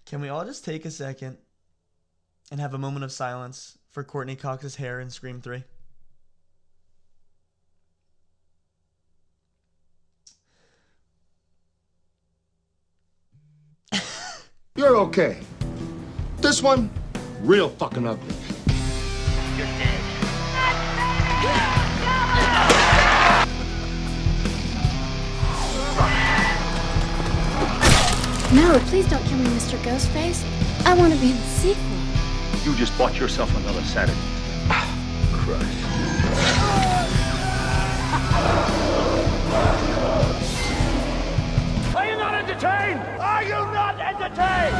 Can we all just take a second and have a moment of silence for Courtney Cox's hair in Scream 3? You're okay. This one, real fucking ugly. You're dead. No, please don't kill me, Mr. Ghostface. I want to be in the sequel. You just bought yourself another Saturday. Christ. Are you not entertained? Are you not entertained?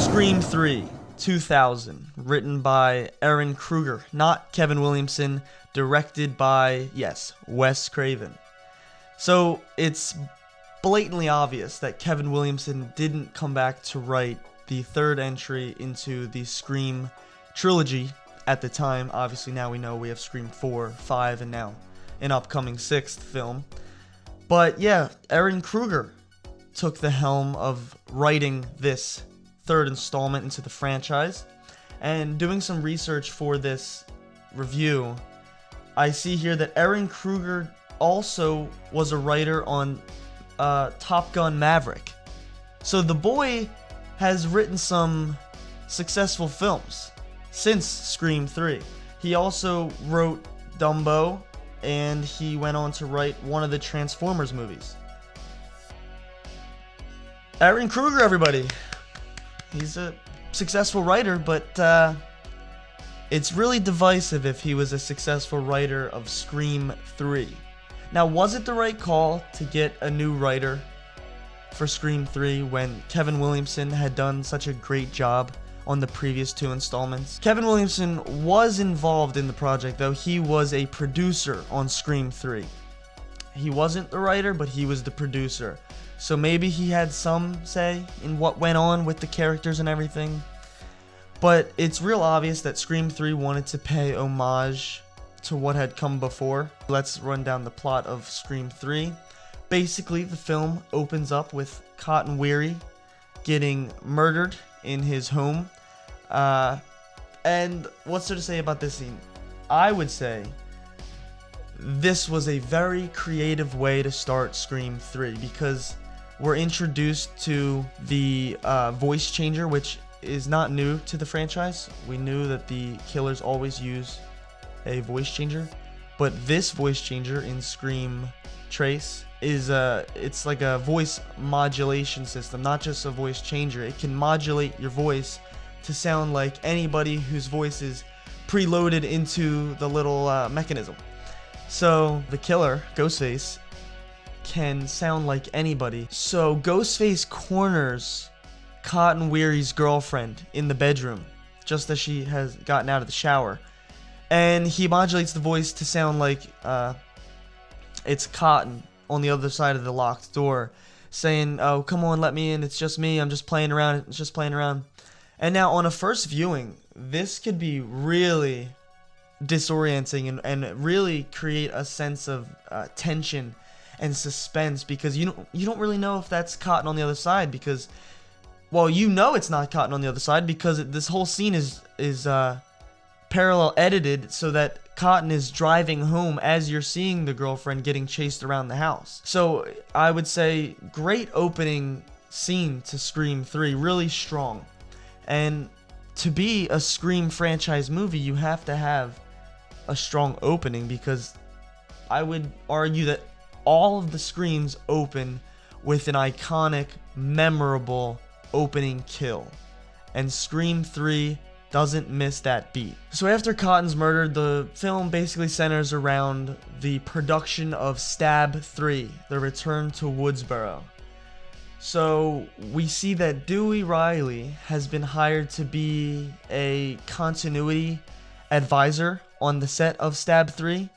Scream 3, 2000, written by Aaron Kruger, not Kevin Williamson, directed by, yes, Wes Craven. So it's blatantly obvious that Kevin Williamson didn't come back to write the third entry into the Scream trilogy at the time. Obviously now we know we have Scream 4, 5, and now an upcoming 6th film. But yeah, Aaron Kruger took the helm of writing this third installment into the franchise. And doing some research for this review, I see here that Aaron Kruger also was a writer on Top Gun Maverick. So the boy has written some successful films since Scream 3. He also wrote Dumbo, and he went on to write one of the Transformers movies. Aaron Kruger, everybody. He's a successful writer, but it's really divisive if he was a successful writer of Scream 3. Now, was it the right call to get a new writer for Scream 3 when Kevin Williamson had done such a great job on the previous 2 installments? Kevin Williamson was involved in the project, though. He was a producer on Scream 3. He wasn't the writer, but he was the producer. So maybe he had some say in what went on with the characters and everything. But it's real obvious that Scream 3 wanted to pay homage to what had come before. Let's run down the plot of Scream 3. Basically, the film opens up with Cotton Weary getting murdered in his home. And what's there to say about this scene? I would say this was a very creative way to start Scream 3 because we're introduced to the voice changer, which is not new to the franchise. We knew that the killers always use a voice changer, but this voice changer in Scream Trace is it's like a voice modulation system, not just a voice changer. It can modulate your voice to sound like anybody whose voice is preloaded into the little mechanism. So the killer, Ghostface, can sound like anybody. So Ghostface corners Cotton Weary's girlfriend in the bedroom just as she has gotten out of the shower, and he modulates the voice to sound like it's Cotton on the other side of the locked door saying, "Oh, come on, let me in, it's just me, I'm just playing around, it's just playing around." And now on a first viewing, this could be really disorienting and really create a sense of tension and suspense, because you don't really know if that's Cotton on the other side, because, well, you know it's not Cotton on the other side because this whole scene is parallel edited so that Cotton is driving home as you're seeing the girlfriend getting chased around the house. So I would say great opening scene to Scream 3, really strong. And to be a Scream franchise movie, you have to have a strong opening, because I would argue that all of the Screams open with an iconic, memorable opening kill, and Scream 3 doesn't miss that beat. So after Cotton's murdered, the film basically centers around the production of Stab 3, the return to Woodsboro. So we see that Dewey Riley has been hired to be a continuity advisor on the set of Stab 3,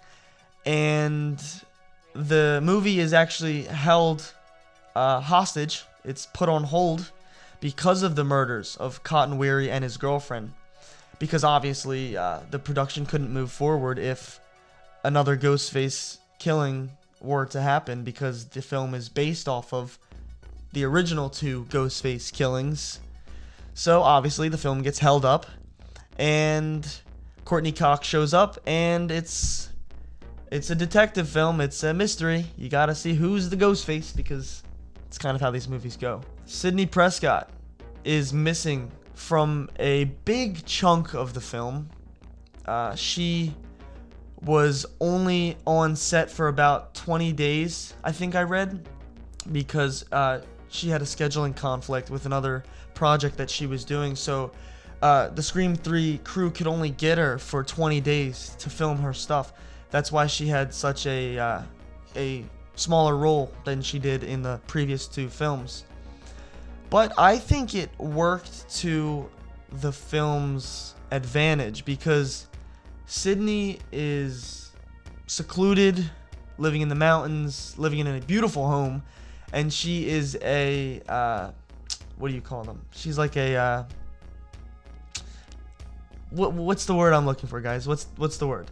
and the movie is actually held hostage. It's put on hold because of the murders of Cotton Weary and his girlfriend, because obviously the production couldn't move forward if another Ghostface killing were to happen, because the film is based off of the original 2 Ghostface killings. So obviously the film gets held up, and Courtney Cox shows up, and it's a detective film. It's a mystery. You gotta see who's the Ghostface, because it's kind of how these movies go. Sidney Prescott is missing from a big chunk of the film. She was only on set for about 20 days, I think I read, because she had a scheduling conflict with another project that she was doing. So the Scream 3 crew could only get her for 20 days to film her stuff. That's why she had such a smaller role than she did in the previous 2 films. But I think it worked to the film's advantage, because Sidney is secluded, living in the mountains, living in a beautiful home, and she is a what do you call them? She's like a what's the word I'm looking for, guys? What's the word?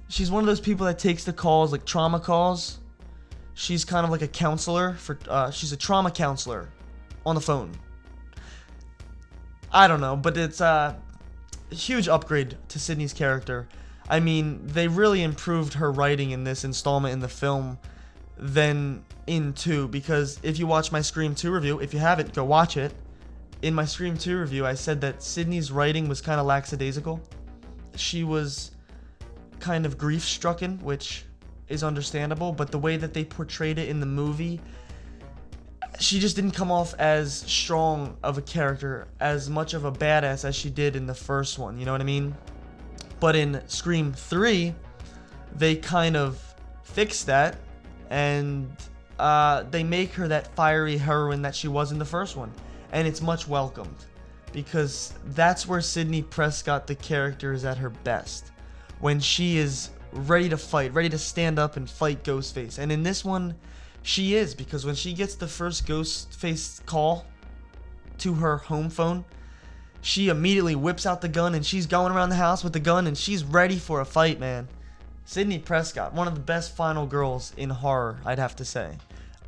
She's one of those people that takes the calls, like trauma calls. She's kind of like a counselor for she's a trauma counselor on the phone. I don't know, but it's a huge upgrade to Sidney's character. I mean, they really improved her writing in this installment in the film than in 2, because if you watch my Scream 2 review, if you haven't, go watch it. In my Scream 2 review, I said that Sidney's writing was kind of lackadaisical. She was kind of grief-stricken, which is understandable, but the way that they portrayed it in the movie, she just didn't come off as strong of a character, as much of a badass as she did in the first one, you know what I mean? But in Scream 3, they kind of fixed that, and they make her that fiery heroine that she was in the first one, and it's much welcomed, because that's where Sidney Prescott, the character, is at her best, when she is ready to fight, ready to stand up and fight Ghostface. And in this one, she is, because when she gets the first Ghostface call to her home phone, she immediately whips out the gun, and she's going around the house with the gun, and she's ready for a fight, man. Sidney Prescott, one of the best final girls in horror, I'd have to say.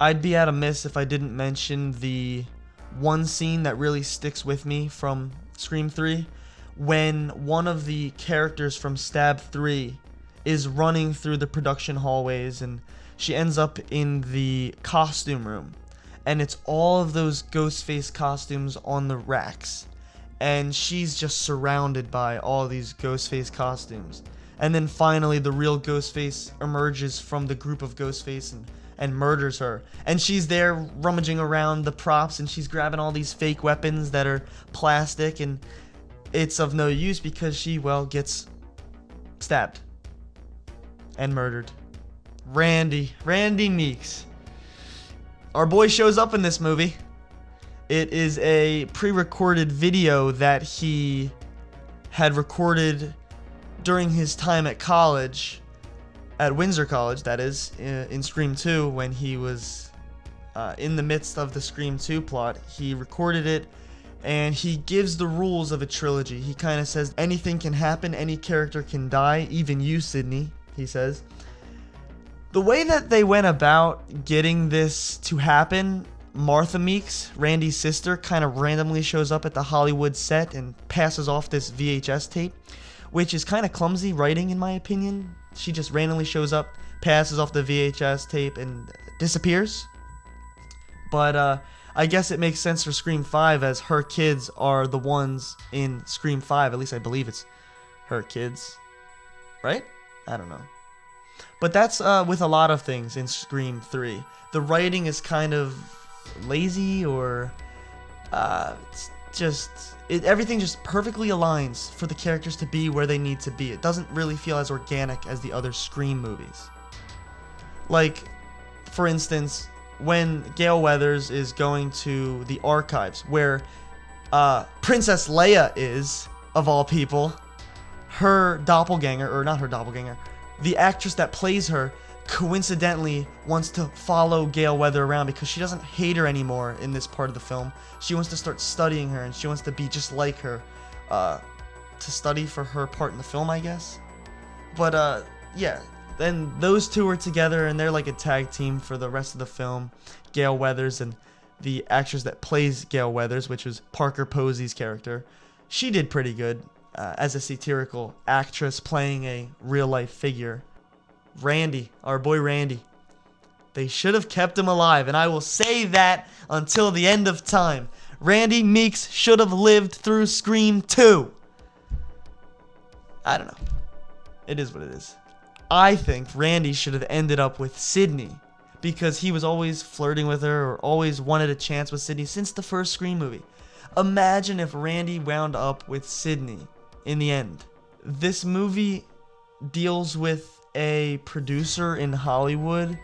I'd be at a miss if I didn't mention the one scene that really sticks with me from Scream 3, when one of the characters from Stab 3 is running through the production hallways, and she ends up in the costume room, and it's all of those Ghostface costumes on the racks, and she's just surrounded by all these Ghostface costumes. And then finally the real Ghostface emerges from the group of Ghostface and murders her, and she's there rummaging around the props, and she's grabbing all these fake weapons that are plastic, and it's of no use because she, well, gets stabbed and murdered. Randy Meeks, our boy, shows up in this movie. It is a pre-recorded video that he had recorded during his time at college, at Windsor College, that is, in Scream 2, when he was in the midst of the Scream 2 plot. He recorded it, and he gives the rules of a trilogy. He kind of says, anything can happen, any character can die, even you, Sidney, he says. The way that they went about getting this to happen, Martha Meeks, Randy's sister, kind of randomly shows up at the Hollywood set and passes off this VHS tape, which is kind of clumsy writing in my opinion. She just randomly shows up, passes off the VHS tape, and disappears. But I guess it makes sense for Scream 5, as her kids are the ones in Scream 5. At least I believe it's her kids, right? I don't know. But that's with a lot of things in Scream 3. The writing is kind of lazy, or it's just... everything just perfectly aligns for the characters to be where they need to be. It doesn't really feel as organic as the other Scream movies. Like, for instance, when Gale Weathers is going to the archives, where Princess Leia is, of all people, her doppelganger, or not her doppelganger, the actress that plays her, coincidentally wants to follow Gale Weathers around because she doesn't hate her anymore in this part of the film. She wants to start studying her, and she wants to be just like her, to study for her part in the film, I guess. But yeah, then those two are together, and they're like a tag team for the rest of the film. Gale Weathers and the actress that plays Gale Weathers, which was Parker Posey's character, she did pretty good as a satirical actress playing a real-life figure. Randy, our boy Randy. They should have kept him alive, and I will say that until the end of time. Randy Meeks should have lived through Scream 2. I don't know. It is what it is. I think Randy should have ended up with Sydney, because he was always flirting with her or always wanted a chance with Sydney since the first Scream movie. Imagine if Randy wound up with Sydney in the end. This movie deals with a producer in Hollywood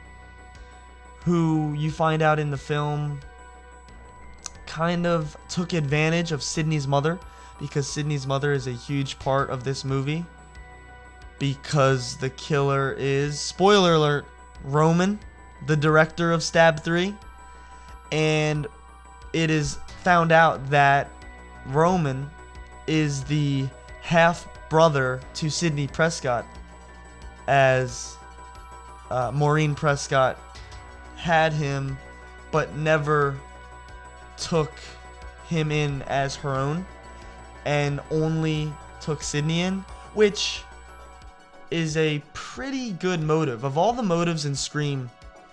who you find out in the film kind of took advantage of Sydney's mother, because Sydney's mother is a huge part of this movie, because the killer is, spoiler alert, Roman, the director of Stab 3, and it is found out that Roman is the half brother to Sidney Prescott, as Maureen Prescott had him but never took him in as her own and only took Sidney in, which is a pretty good motive. Of all the motives in Scream,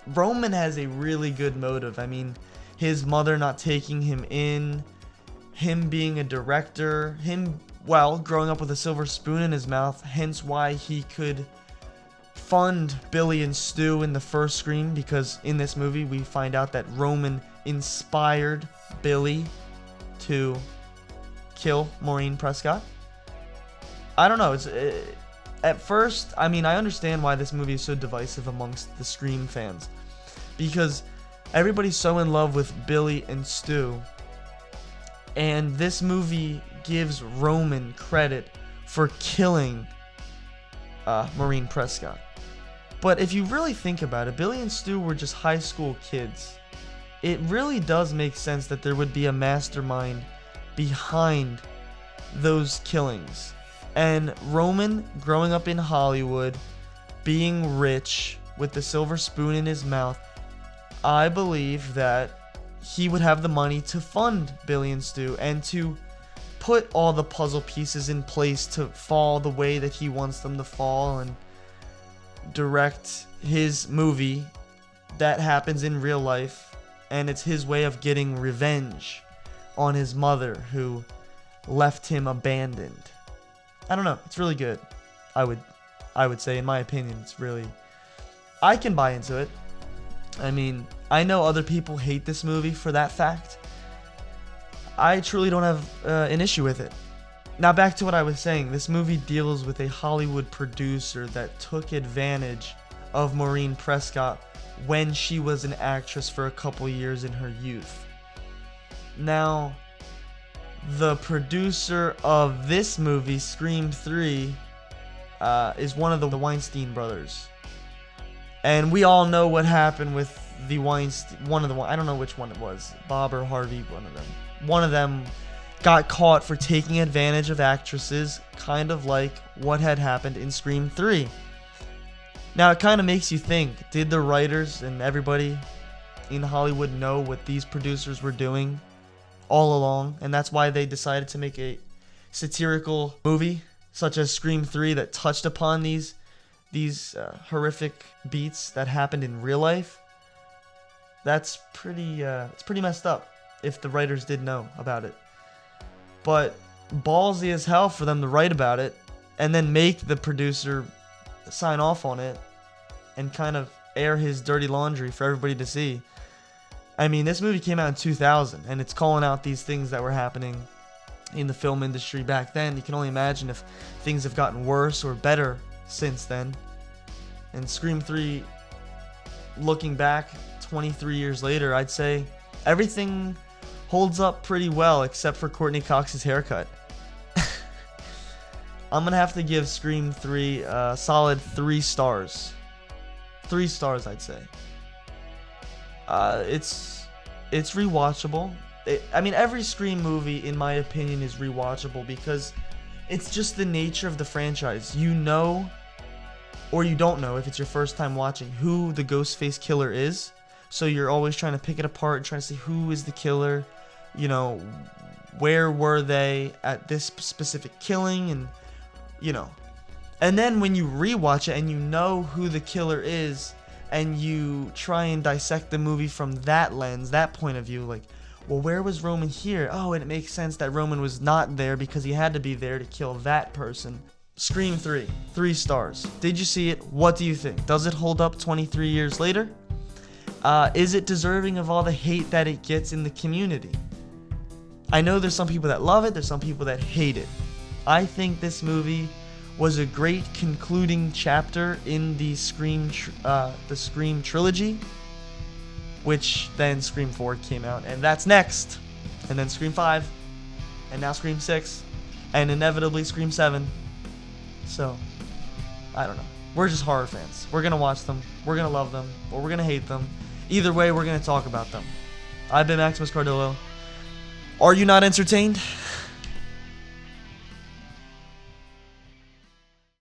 Roman has a really good motive. I mean, his mother not taking him in, him being a director, him, well, growing up with a silver spoon in his mouth, hence why he could fund Billy and Stu in the first Scream, because in this movie we find out that Roman inspired Billy to kill Maureen Prescott. I don't know, at first, I mean, I understand why this movie is so divisive amongst the Scream fans, because everybody's so in love with Billy and Stu, and this movie gives Roman credit for killing Maureen Prescott. But if you really think about it, Billy and Stu were just high school kids. It really does make sense that there would be a mastermind behind those killings. And Roman, growing up in Hollywood, being rich, with the silver spoon in his mouth, I believe that he would have the money to fund Billy and Stu and to put all the puzzle pieces in place to fall the way that he wants them to fall, and direct his movie that happens in real life, and it's his way of getting revenge on his mother who left him abandoned. I don't know, it's really good. I would say, in my opinion, it's really, I can buy into it. I mean, I know other people hate this movie for that fact. I truly don't have an issue with it. Now back to what I was saying. This movie deals with a Hollywood producer that took advantage of Maureen Prescott when she was an actress for a couple years in her youth. Now, the producer of this movie, Scream 3, is one of the Weinstein brothers. And we all know what happened with the Weinstein, I don't know which one it was, Bob or Harvey, one of them. One of them got caught for taking advantage of actresses, kind of like what had happened in Scream 3. Now, it kind of makes you think, did the writers and everybody in Hollywood know what these producers were doing all along? And that's why they decided to make a satirical movie, such as Scream 3, that touched upon these horrific beats that happened in real life? That's pretty, it's pretty messed up if the writers did know about it. But ballsy as hell for them to write about it and then make the producer sign off on it and kind of air his dirty laundry for everybody to see. I mean, this movie came out in 2000 and it's calling out these things that were happening in the film industry back then. You can only imagine if things have gotten worse or better since then. And Scream 3, looking back 23 years later, I'd say everything holds up pretty well except for Courtney Cox's haircut. I'm gonna have to give Scream 3 a solid 3 stars. 3 stars, I'd say. It's rewatchable. I mean, every Scream movie, in my opinion, is rewatchable because it's just the nature of the franchise. You know or you don't know if it's your first time watching who the Ghostface killer is. So you're always trying to pick it apart and trying to see who is the killer, you know, where were they at this specific killing, and you know. And then when you rewatch it and you know who the killer is, and you try and dissect the movie from that lens, that point of view, like, well, where was Roman here? Oh, and it makes sense that Roman was not there because he had to be there to kill that person. Scream 3, 3 stars. Did you see it? What do you think? Does it hold up 23 years later? Is it deserving of all the hate that it gets in the community? I know there's some people that love it, there's some people that hate it. I think this movie was a great concluding chapter in the Scream trilogy, which then Scream 4 came out, and that's next. And then Scream 5, and now Scream 6, and inevitably Scream 7. So, I don't know. We're just horror fans. We're gonna watch them, we're gonna love them, or we're gonna hate them. Either way, we're gonna talk about them. I've been Maximus Cardillo. Are you not entertained?